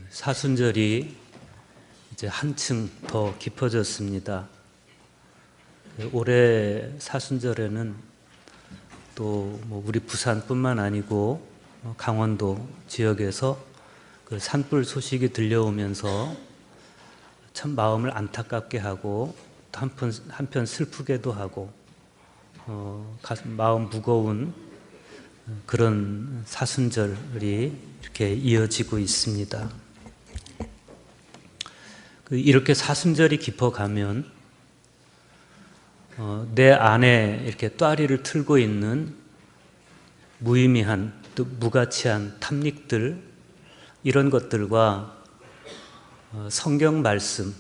사순절이 이제 한층 더 깊어졌습니다. 올해 사순절에는 또 우리 부산뿐만 아니고 강원도 지역에서 그 산불 소식이 들려오면서 참 마음을 안타깝게 하고 또 한편 슬프게도 하고 마음 무거운 그런 사순절이 이렇게 이어지고 있습니다. 이렇게 사순절이 깊어가면 내 안에 이렇게 또아리를 틀고 있는 무의미한 또 무가치한 탐닉들, 이런 것들과 성경 말씀,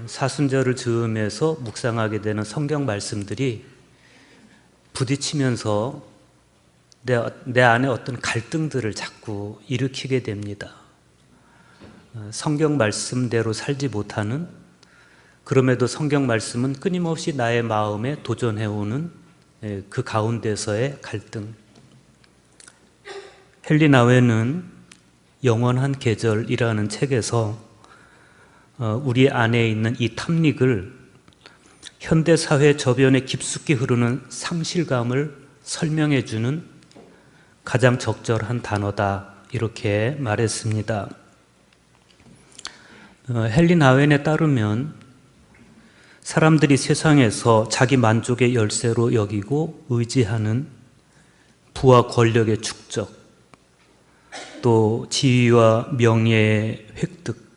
사순절을 즈음해서 묵상하게 되는 성경 말씀들이 부딪히면서 내 안에 어떤 갈등들을 자꾸 일으키게 됩니다. 성경 말씀대로 살지 못하는, 그럼에도 성경 말씀은 끊임없이 나의 마음에 도전해오는 그 가운데서의 갈등. 헨리 나웨는 영원한 계절이라는 책에서 우리 안에 있는 이 탐닉을 현대사회 저변에 깊숙이 흐르는 상실감을 설명해 주는 가장 적절한 단어다, 이렇게 말했습니다. 헨리 나웬에 따르면 사람들이 세상에서 자기 만족의 열쇠로 여기고 의지하는 부와 권력의 축적, 또 지위와 명예의 획득,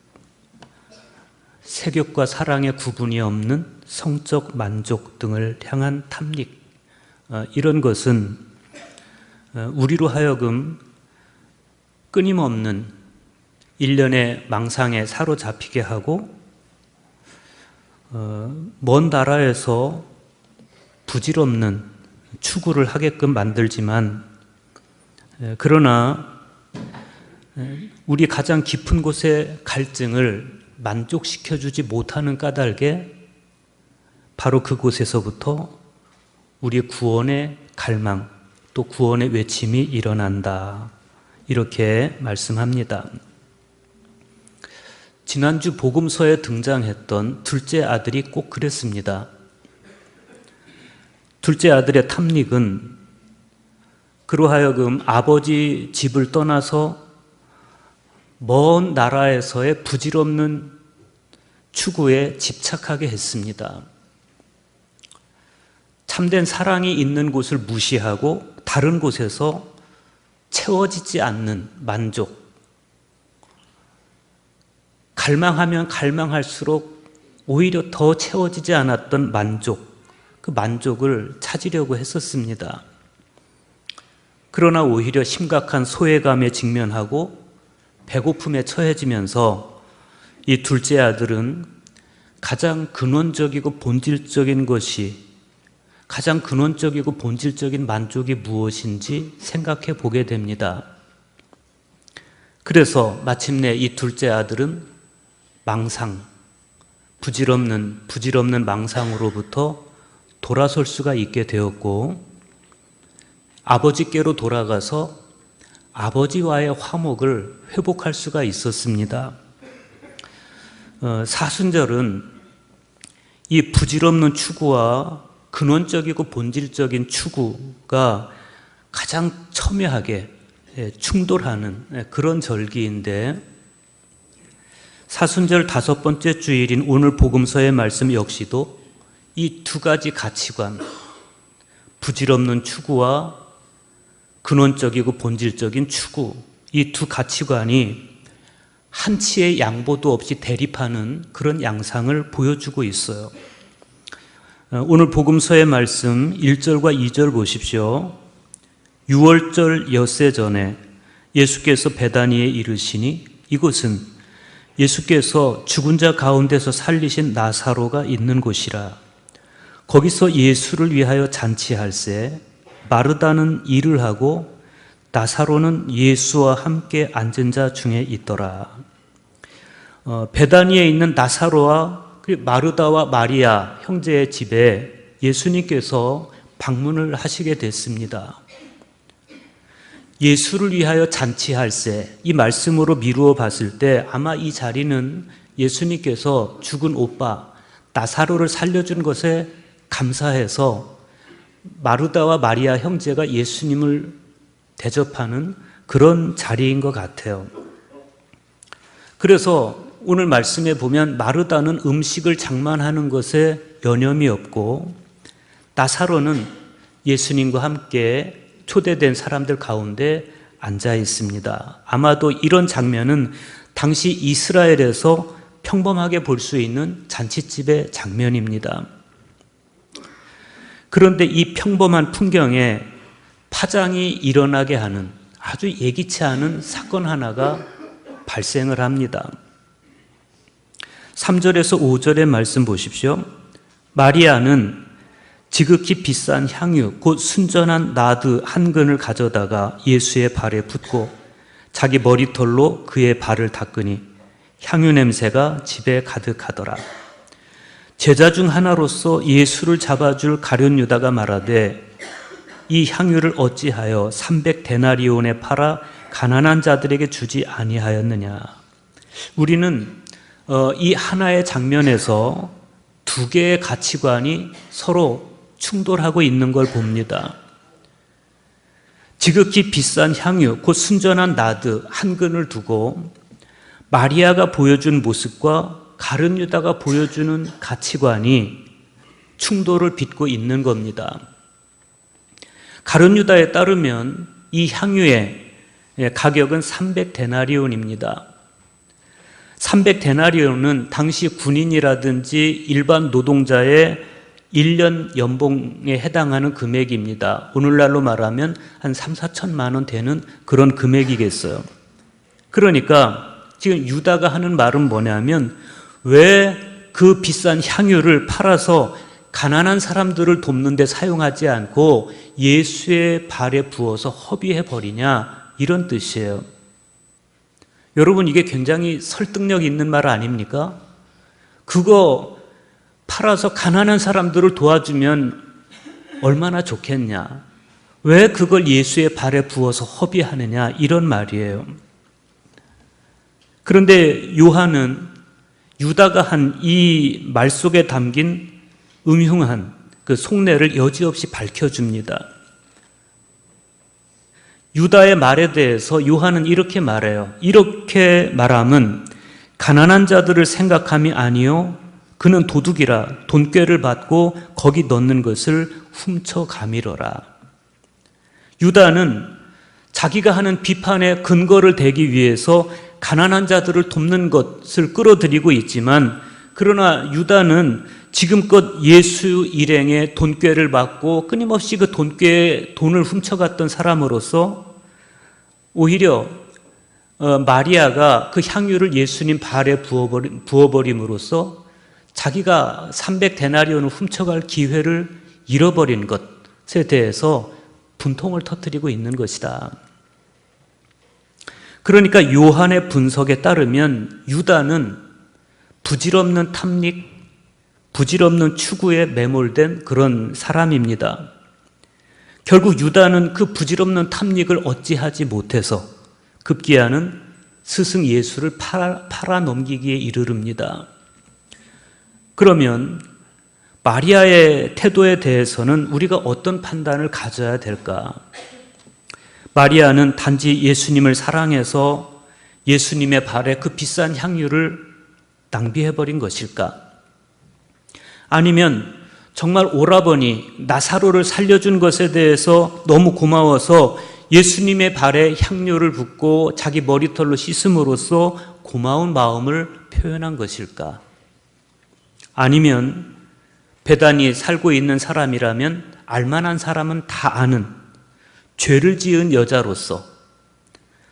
세격과 사랑의 구분이 없는 성적 만족 등을 향한 탐닉, 이런 것은 우리로 하여금 끊임없는 일련의 망상에 사로잡히게 하고 먼 나라에서 부질없는 추구를 하게끔 만들지만, 그러나 우리 가장 깊은 곳의 갈증을 만족시켜주지 못하는 까닭에 바로 그곳에서부터 우리의 구원의 갈망, 또 구원의 외침이 일어난다, 이렇게 말씀합니다. 지난주 복음서에 등장했던 둘째 아들이 꼭 그랬습니다. 둘째 아들의 탐닉은 그로 하여금 아버지 집을 떠나서 먼 나라에서의 부질없는 추구에 집착하게 했습니다. 참된 사랑이 있는 곳을 무시하고 다른 곳에서 채워지지 않는 만족, 갈망하면 갈망할수록 오히려 더 채워지지 않았던 만족, 그 만족을 찾으려고 했었습니다. 그러나 오히려 심각한 소외감에 직면하고 배고픔에 처해지면서 이 둘째 아들은 가장 근원적이고 본질적인 것이, 가장 근원적이고 본질적인 만족이 무엇인지 생각해 보게 됩니다. 그래서 마침내 이 둘째 아들은 망상, 부질없는 망상으로부터 돌아설 수가 있게 되었고, 아버지께로 돌아가서 아버지와의 화목을 회복할 수가 있었습니다. 사순절은 이 부질없는 추구와 근원적이고 본질적인 추구가 가장 첨예하게 충돌하는 그런 절기인데, 사순절 5번째 주일인 오늘 복음서의 말씀 역시도 이 두 가지 가치관, 부질없는 추구와 근원적이고 본질적인 추구, 이 두 가치관이 한치의 양보도 없이 대립하는 그런 양상을 보여주고 있어요. 오늘 복음서의 말씀 1절과 2절 보십시오. 6월절 엿새 전에 예수께서 베다니에 이르시니, 이곳은 예수께서 죽은 자 가운데서 살리신 나사로가 있는 곳이라. 거기서 예수를 위하여 잔치할새 마르다는 일을 하고 나사로는 예수와 함께 앉은 자 중에 있더라. 베다니에 있는 나사로와 마르다와 마리아 형제의 집에 예수님께서 방문을 하시게 됐습니다. 예수를 위하여 잔치할세, 이 말씀으로 미루어 봤을 때 아마 이 자리는 예수님께서 죽은 오빠 나사로를 살려준 것에 감사해서 마르다와 마리아 형제가 예수님을 대접하는 그런 자리인 것 같아요. 그래서 오늘 말씀에 보면 마르다는 음식을 장만하는 것에 여념이 없고 나사로는 예수님과 함께 초대된 사람들 가운데 앉아 있습니다. 아마도 이런 장면은 당시 이스라엘에서 평범하게 볼 수 있는 잔치집의 장면입니다. 그런데 이 평범한 풍경에 파장이 일어나게 하는 아주 예기치 않은 사건 하나가 발생을 합니다. 3절에서 5절의 말씀 보십시오. 마리아는 지극히 비싼 향유 곧 순전한 나드 한 근을 가져다가 예수의 발에 붓고 자기 머리털로 그의 발을 닦으니 향유 냄새가 집에 가득하더라. 제자 중 하나로서 예수를 잡아줄 가룟 유다가 말하되 이 향유를 어찌하여 300데나리온에 팔아 가난한 자들에게 주지 아니하였느냐. 우리는 이 하나의 장면에서 두 개의 가치관이 서로 충돌하고 있는 걸 봅니다. 지극히 비싼 향유, 곧 순전한 나드 한 근을 두고 마리아가 보여준 모습과 가룟 유다가 보여주는 가치관이 충돌을 빚고 있는 겁니다. 가룟 유다에 따르면 이 향유의 가격은 300데나리온입니다. 300데나리온은 당시 군인이라든지 일반 노동자의 1년 연봉에 해당하는 금액입니다. 오늘날로 말하면 한 3, 4천만 원 되는 그런 금액이겠어요. 그러니까 지금 유다가 하는 말은 뭐냐면 왜 그 비싼 향유를 팔아서 가난한 사람들을 돕는 데 사용하지 않고 예수의 발에 부어서 허비해 버리냐, 이런 뜻이에요. 여러분, 이게 굉장히 설득력 있는 말 아닙니까? 그거 팔아서 가난한 사람들을 도와주면 얼마나 좋겠냐. 왜 그걸 예수의 발에 부어서 허비하느냐, 이런 말이에요. 그런데 요한은 유다가 한 이 말 속에 담긴 음흉한 그 속내를 여지없이 밝혀줍니다. 유다의 말에 대해서 요한은 이렇게 말해요. 이렇게 말함은 가난한 자들을 생각함이 아니요 그는 도둑이라 돈꾀를 받고 거기 넣는 것을 훔쳐가미러라. 유다는 자기가 하는 비판의 근거를 대기 위해서 가난한 자들을 돕는 것을 끌어들이고 있지만, 그러나 유다는 지금껏 예수 일행의 돈꾀를 받고 끊임없이 그 돈을 훔쳐갔던 사람으로서 오히려 마리아가 그 향유를 예수님 발에 부어버림으로써 자기가 300데나리온을 훔쳐갈 기회를 잃어버린 것에 대해서 분통을 터뜨리고 있는 것이다. 그러니까 요한의 분석에 따르면 유다는 부질없는 탐닉, 부질없는 추구에 매몰된 그런 사람입니다. 결국 유다는 그 부질없는 탐닉을 어찌하지 못해서 급기야는 스승 예수를 팔아 넘기기에 이르릅니다. 그러면 마리아의 태도에 대해서는 우리가 어떤 판단을 가져야 될까? 마리아는 단지 예수님을 사랑해서 예수님의 발에 그 비싼 향유를 낭비해버린 것일까? 아니면 정말 오라버니 나사로를 살려준 것에 대해서 너무 고마워서 예수님의 발에 향유를 붓고 자기 머리털로 씻음으로써 고마운 마음을 표현한 것일까? 아니면 베단이 살고 있는 사람이라면 알만한 사람은 다 아는 죄를 지은 여자로서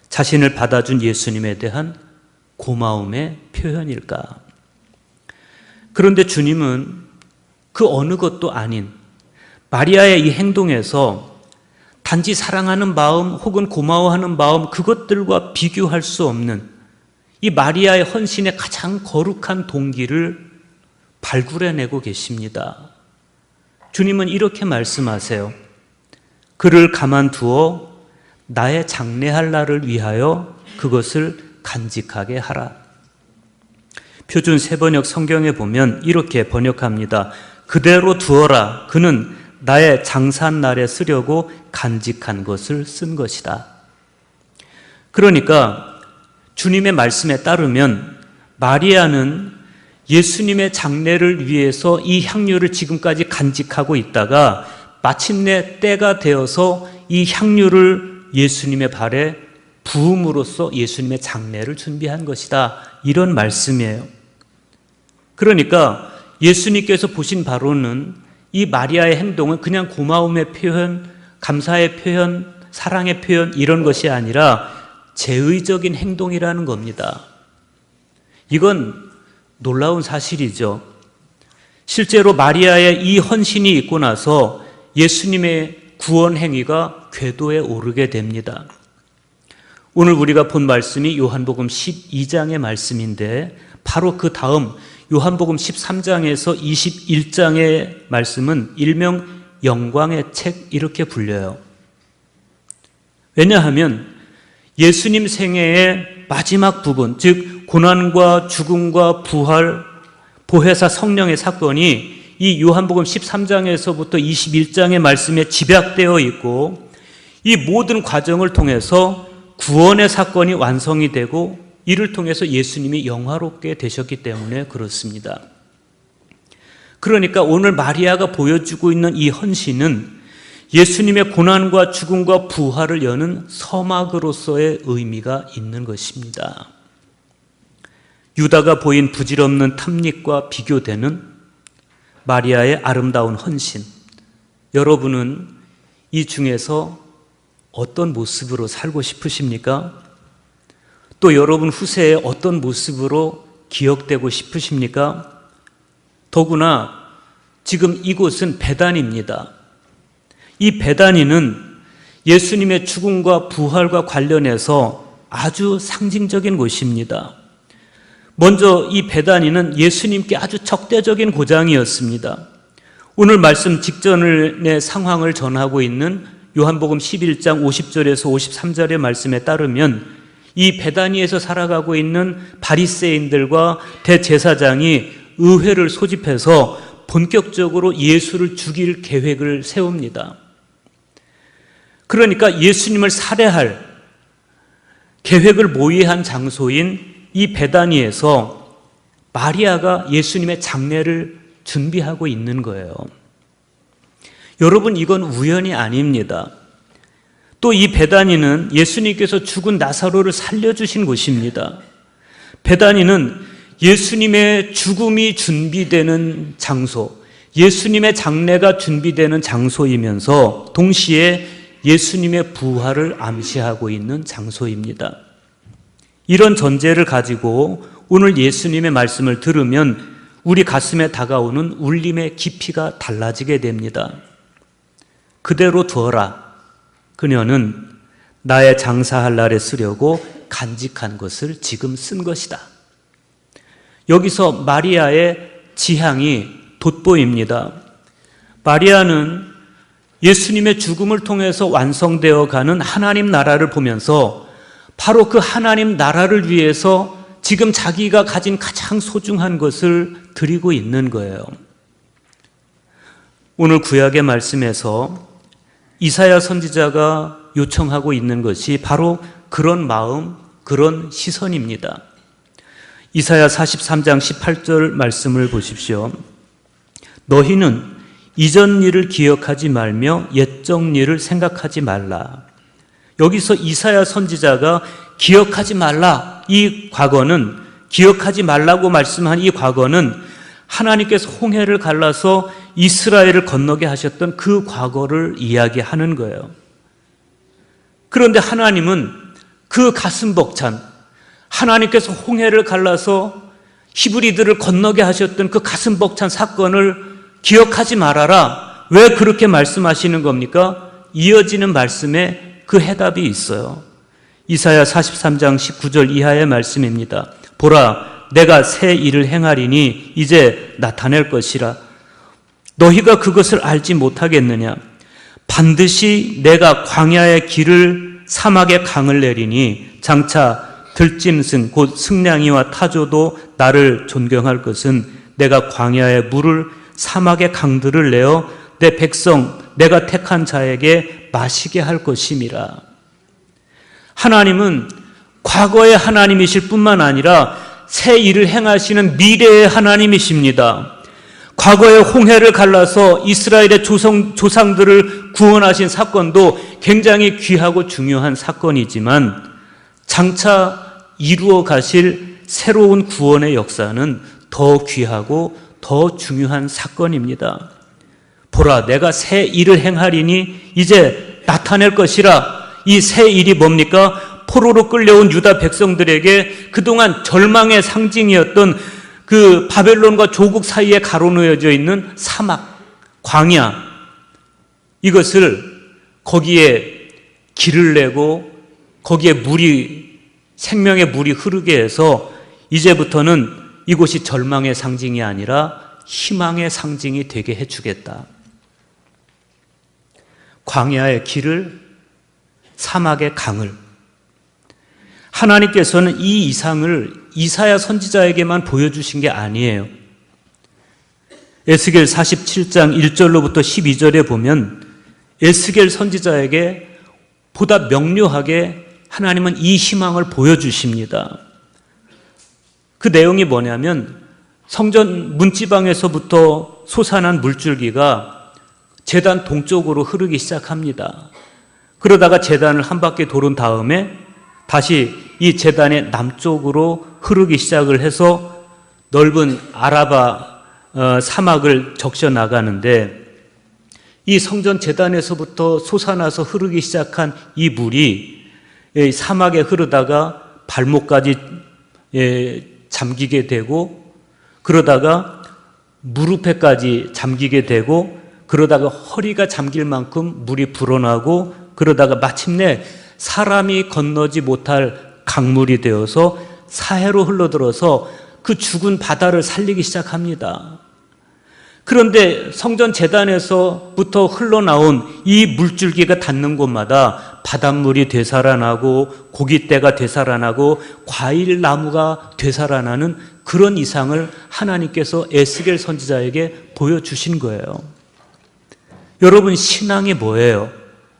자신을 받아준 예수님에 대한 고마움의 표현일까? 그런데 주님은 그 어느 것도 아닌 마리아의 이 행동에서 단지 사랑하는 마음 혹은 고마워하는 마음, 그것들과 비교할 수 없는 이 마리아의 헌신의 가장 거룩한 동기를 발굴해내고 계십니다. 주님은 이렇게 말씀하세요. 그를 가만두어 나의 장래할 날을 위하여 그것을 간직하게 하라. 표준 세번역 성경에 보면 이렇게 번역합니다. 그대로 두어라. 그는 나의 장사한 날에 쓰려고 간직한 것을 쓴 것이다. 그러니까 주님의 말씀에 따르면 마리아는 예수님의 장례를 위해서 이 향유를 지금까지 간직하고 있다가 마침내 때가 되어서 이 향유를 예수님의 발에 부음으로써 예수님의 장례를 준비한 것이다. 이런 말씀이에요. 그러니까 예수님께서 보신 바로는 이 마리아의 행동은 그냥 고마움의 표현, 감사의 표현, 사랑의 표현 이런 것이 아니라 제의적인 행동이라는 겁니다. 이건 놀라운 사실이죠. 실제로 마리아의 이 헌신이 있고 나서 예수님의 구원 행위가 궤도에 오르게 됩니다. 오늘 우리가 본 말씀이 요한복음 12장의 말씀인데 바로 그 다음 요한복음 13장에서 21장의 말씀은 일명 영광의 책 이렇게 불려요. 왜냐하면 예수님 생애의 마지막 부분, 즉 고난과 죽음과 부활, 보혜사 성령의 사건이 이 요한복음 13장에서부터 21장의 말씀에 집약되어 있고 이 모든 과정을 통해서 구원의 사건이 완성이 되고 이를 통해서 예수님이 영화롭게 되셨기 때문에 그렇습니다. 그러니까 오늘 마리아가 보여주고 있는 이 헌신은 예수님의 고난과 죽음과 부활을 여는 서막으로서의 의미가 있는 것입니다. 유다가 보인 부질없는 탐닉과 비교되는 마리아의 아름다운 헌신. 여러분은 이 중에서 어떤 모습으로 살고 싶으십니까? 또 여러분 후세에 어떤 모습으로 기억되고 싶으십니까? 더구나 지금 이곳은 베다니입니다. 이 베다니는 예수님의 죽음과 부활과 관련해서 아주 상징적인 곳입니다. 먼저 이 베다니는 예수님께 아주 적대적인 고장이었습니다. 오늘 말씀 직전의 상황을 전하고 있는 요한복음 11장 50절에서 53절의 말씀에 따르면 이 베다니에서 살아가고 있는 바리새인들과 대제사장이 의회를 소집해서 본격적으로 예수를 죽일 계획을 세웁니다. 그러니까 예수님을 살해할 계획을 모의한 장소인 이 베다니에서 마리아가 예수님의 장례를 준비하고 있는 거예요. 여러분, 이건 우연이 아닙니다. 또 이 베다니는 예수님께서 죽은 나사로를 살려주신 곳입니다. 베다니는 예수님의 죽음이 준비되는 장소, 예수님의 장례가 준비되는 장소이면서 동시에 예수님의 부활을 암시하고 있는 장소입니다. 이런 전제를 가지고 오늘 예수님의 말씀을 들으면 우리 가슴에 다가오는 울림의 깊이가 달라지게 됩니다. 그대로 두어라. 그녀는 나의 장사할 날에 쓰려고 간직한 것을 지금 쓴 것이다. 여기서 마리아의 지향이 돋보입니다. 마리아는 예수님의 죽음을 통해서 완성되어 가는 하나님 나라를 보면서 바로 그 하나님 나라를 위해서 지금 자기가 가진 가장 소중한 것을 드리고 있는 거예요. 오늘 구약의 말씀에서 이사야 선지자가 요청하고 있는 것이 바로 그런 마음, 그런 시선입니다. 이사야 43장 18절 말씀을 보십시오. 너희는 이전 일을 기억하지 말며 옛적 일을 생각하지 말라. 여기서 이사야 선지자가 기억하지 말라, 이 과거는, 기억하지 말라고 말씀한 이 과거는 하나님께서 홍해를 갈라서 이스라엘을 건너게 하셨던 그 과거를 이야기하는 거예요. 그런데 하나님은 그 가슴 벅찬, 하나님께서 홍해를 갈라서 히브리들을 건너게 하셨던 그 가슴 벅찬 사건을 기억하지 말아라. 왜 그렇게 말씀하시는 겁니까? 이어지는 말씀에 그 해답이 있어요. 이사야 43장 19절 이하의 말씀입니다. 보라, 내가 새 일을 행하리니 이제 나타낼 것이라. 너희가 그것을 알지 못하겠느냐? 반드시 내가 광야의 길을 사막에 강을 내리니 장차 들짐승 곧 승냥이와 타조도 나를 존경할 것은 내가 광야의 물을 사막의 강들을 내어 내 백성 내가 택한 자에게 마시게 할 것임이라. 하나님은 과거의 하나님이실 뿐만 아니라 새 일을 행하시는 미래의 하나님이십니다. 과거의 홍해를 갈라서 이스라엘의 조상들을 구원하신 사건도 굉장히 귀하고 중요한 사건이지만 장차 이루어 가실 새로운 구원의 역사는 더 귀하고 더 중요한 사건입니다. 보라, 내가 새 일을 행하리니 이제 나타낼 것이라. 이 새 일이 뭡니까? 포로로 끌려온 유다 백성들에게 그동안 절망의 상징이었던 그 바벨론과 조국 사이에 가로놓여져 있는 사막, 광야, 이것을 거기에 길을 내고 거기에 생명의 물이 흐르게 해서 이제부터는 이곳이 절망의 상징이 아니라 희망의 상징이 되게 해주겠다. 광야의 길을, 사막의 강을. 하나님께서는 이 이상을 이사야 선지자에게만 보여주신 게 아니에요. 에스겔 47장 1절로부터 12절에 보면 에스겔 선지자에게 보다 명료하게 하나님은 이 희망을 보여주십니다. 그 내용이 뭐냐면 성전 문지방에서부터 솟아난 물줄기가 제단 동쪽으로 흐르기 시작합니다. 그러다가 제단을 한 바퀴 도른 다음에 다시 이 제단의 남쪽으로 흐르기 시작을 해서 넓은 아라바 사막을 적셔 나가는데, 이 성전 제단에서부터 솟아나서 흐르기 시작한 이 물이 사막에 흐르다가 발목까지 잠기게 되고, 그러다가 무릎에까지 잠기게 되고, 그러다가 허리가 잠길 만큼 물이 불어나고, 그러다가 마침내 사람이 건너지 못할 강물이 되어서 사해로 흘러들어서 그 죽은 바다를 살리기 시작합니다. 그런데 성전 제단에서부터 흘러나온 이 물줄기가 닿는 곳마다 바닷물이 되살아나고 고깃대가 되살아나고 과일나무가 되살아나는 그런 이상을 하나님께서 에스겔 선지자에게 보여주신 거예요. 여러분, 신앙이 뭐예요?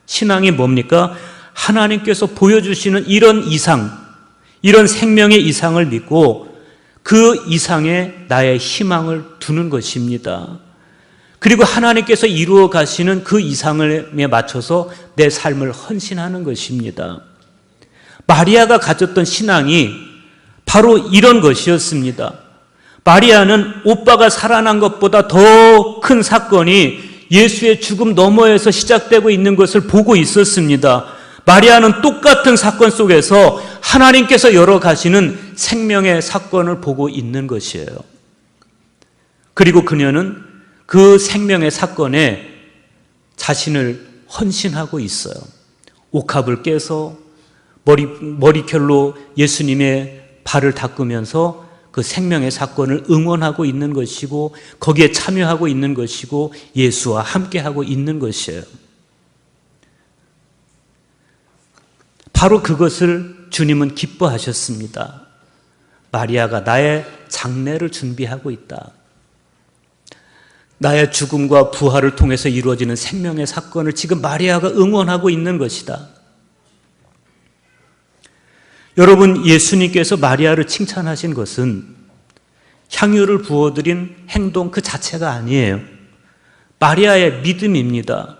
신앙이 뭡니까? 하나님께서 보여주시는 이런 이상, 이런 생명의 이상을 믿고 그 이상에 나의 희망을 두는 것입니다. 그리고 하나님께서 이루어 가시는 그 이상에 맞춰서 내 삶을 헌신하는 것입니다. 마리아가 가졌던 신앙이 바로 이런 것이었습니다. 마리아는 오빠가 살아난 것보다 더 큰 사건이 예수의 죽음 너머에서 시작되고 있는 것을 보고 있었습니다. 마리아는 똑같은 사건 속에서 하나님께서 열어가시는 생명의 사건을 보고 있는 것이에요. 그리고 그녀는 그 생명의 사건에 자신을 헌신하고 있어요. 옥합을 깨서 머리결로 예수님의 발을 닦으면서 그 생명의 사건을 응원하고 있는 것이고, 거기에 참여하고 있는 것이고, 예수와 함께하고 있는 것이에요. 바로 그것을 주님은 기뻐하셨습니다. 마리아가 나의 장례를 준비하고 있다. 나의 죽음과 부활을 통해서 이루어지는 생명의 사건을 지금 마리아가 응원하고 있는 것이다. 여러분, 예수님께서 마리아를 칭찬하신 것은 향유를 부어드린 행동 그 자체가 아니에요. 마리아의 믿음입니다.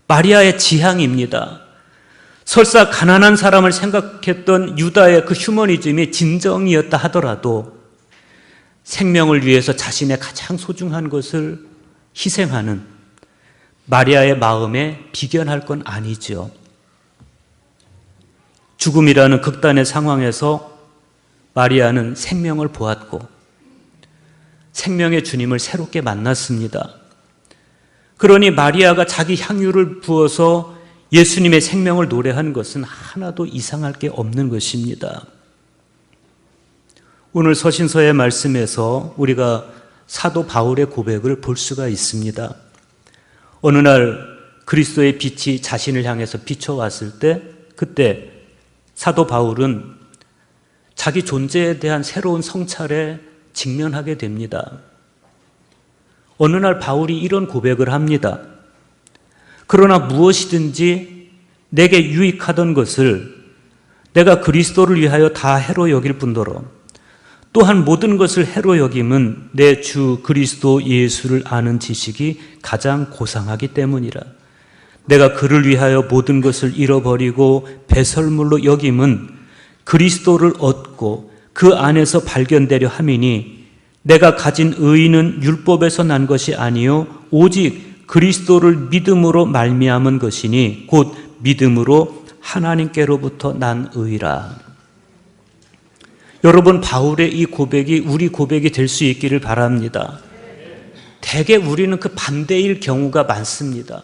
마리아의 지향입니다. 설사 가난한 사람을 생각했던 유다의 그 휴머니즘이 진정이었다 하더라도 생명을 위해서 자신의 가장 소중한 것을 희생하는 마리아의 마음에 비견할 건 아니죠. 죽음이라는 극단의 상황에서 마리아는 생명을 보았고 생명의 주님을 새롭게 만났습니다. 그러니 마리아가 자기 향유를 부어서 예수님의 생명을 노래하는 것은 하나도 이상할 게 없는 것입니다. 오늘 서신서의 말씀에서 우리가 사도 바울의 고백을 볼 수가 있습니다. 어느 날 그리스도의 빛이 자신을 향해서 비춰왔을 때 그때 사도 바울은 자기 존재에 대한 새로운 성찰에 직면하게 됩니다. 어느 날 바울이 이런 고백을 합니다. 그러나 무엇이든지 내게 유익하던 것을 내가 그리스도를 위하여 다 해로 여길 뿐더러 또한 모든 것을 해로 여김은 내 주 그리스도 예수를 아는 지식이 가장 고상하기 때문이라. 내가 그를 위하여 모든 것을 잃어버리고 배설물로 여김은 그리스도를 얻고 그 안에서 발견되려 함이니 내가 가진 의의는 율법에서 난 것이 아니요 오직 그리스도를 믿음으로 말미암은 것이니 곧 믿음으로 하나님께로부터 난 의라. 여러분, 바울의 이 고백이 우리 고백이 될 수 있기를 바랍니다. 대개 우리는 그 반대일 경우가 많습니다.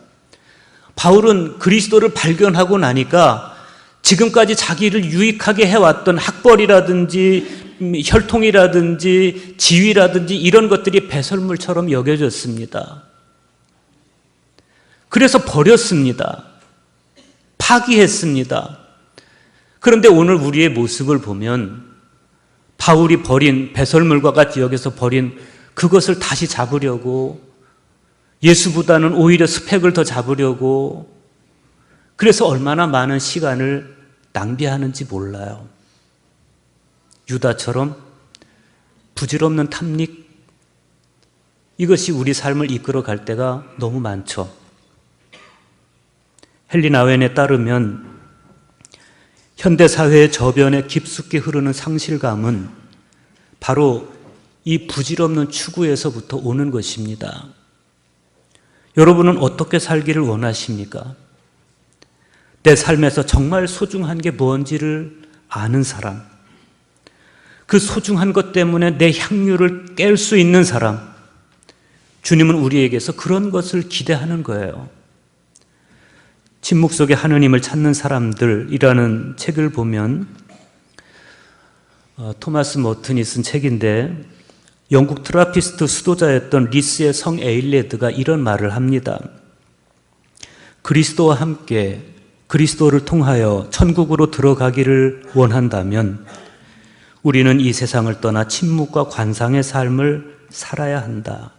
바울은 그리스도를 발견하고 나니까 지금까지 자기를 유익하게 해왔던 학벌이라든지 혈통이라든지 지위라든지 이런 것들이 배설물처럼 여겨졌습니다. 그래서 버렸습니다. 파기했습니다. 그런데 오늘 우리의 모습을 보면 바울이 버린 배설물과 같이 여기서 버린 그것을 다시 잡으려고 예수보다는 오히려 스펙을 더 잡으려고 그래서 얼마나 많은 시간을 낭비하는지 몰라요. 유다처럼 부질없는 탐닉 이것이 우리 삶을 이끌어 갈 때가 너무 많죠. 헨리 나웬에 따르면 현대사회의 저변에 깊숙이 흐르는 상실감은 바로 이 부질없는 추구에서부터 오는 것입니다. 여러분은 어떻게 살기를 원하십니까? 내 삶에서 정말 소중한 게 뭔지를 아는 사람, 그 소중한 것 때문에 내 향유를 깰 수 있는 사람, 주님은 우리에게서 그런 것을 기대하는 거예요. 침묵 속에 하느님을 찾는 사람들이라는 책을 보면 토마스 머튼이 쓴 책인데 영국 트라피스트 수도자였던 리스의 성 에일레드가 이런 말을 합니다. 그리스도와 함께 그리스도를 통하여 천국으로 들어가기를 원한다면 우리는 이 세상을 떠나 침묵과 관상의 삶을 살아야 한다.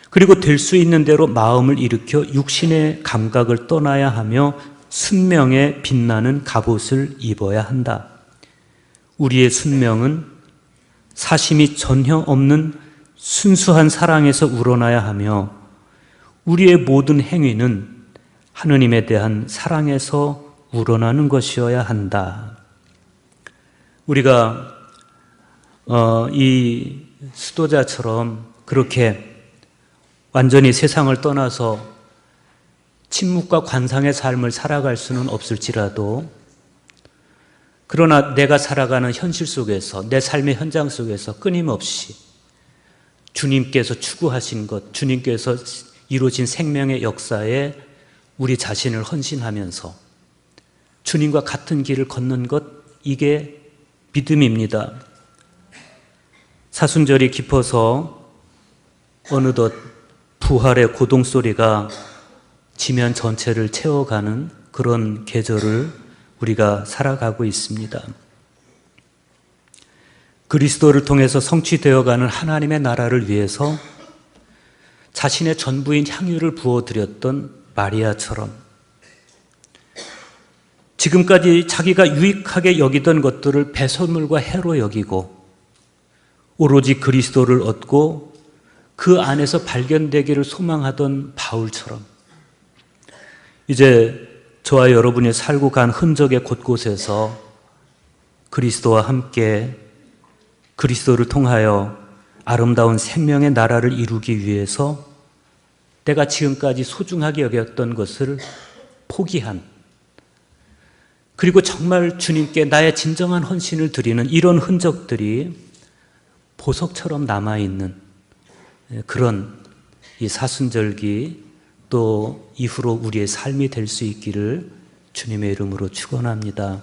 그리고 될 수 있는 대로 마음을 일으켜 육신의 감각을 떠나야 하며 순명에 빛나는 갑옷을 입어야 한다. 우리의 순명은 사심이 전혀 없는 순수한 사랑에서 우러나야 하며 우리의 모든 행위는 하느님에 대한 사랑에서 우러나는 것이어야 한다. 우리가 이 수도자처럼 그렇게 완전히 세상을 떠나서 침묵과 관상의 삶을 살아갈 수는 없을지라도 그러나 내가 살아가는 현실 속에서 내 삶의 현장 속에서 끊임없이 주님께서 추구하신 것, 주님께서 이루어진 생명의 역사에 우리 자신을 헌신하면서 주님과 같은 길을 걷는 것, 이게 믿음입니다. 사순절이 깊어서 어느덧 부활의 고동 소리가 지면 전체를 채워가는 그런 계절을 우리가 살아가고 있습니다. 그리스도를 통해서 성취되어가는 하나님의 나라를 위해서 자신의 전부인 향유를 부어드렸던 마리아처럼 지금까지 자기가 유익하게 여기던 것들을 배설물과 해로 여기고 오로지 그리스도를 얻고 그 안에서 발견되기를 소망하던 바울처럼 이제 저와 여러분이 살고 간 흔적의 곳곳에서 그리스도와 함께 그리스도를 통하여 아름다운 생명의 나라를 이루기 위해서 내가 지금까지 소중하게 여겼던 것을 포기한, 그리고 정말 주님께 나의 진정한 헌신을 드리는 이런 흔적들이 보석처럼 남아있는 그런 이 사순절기 또 이후로 우리의 삶이 될 수 있기를 주님의 이름으로 축원합니다.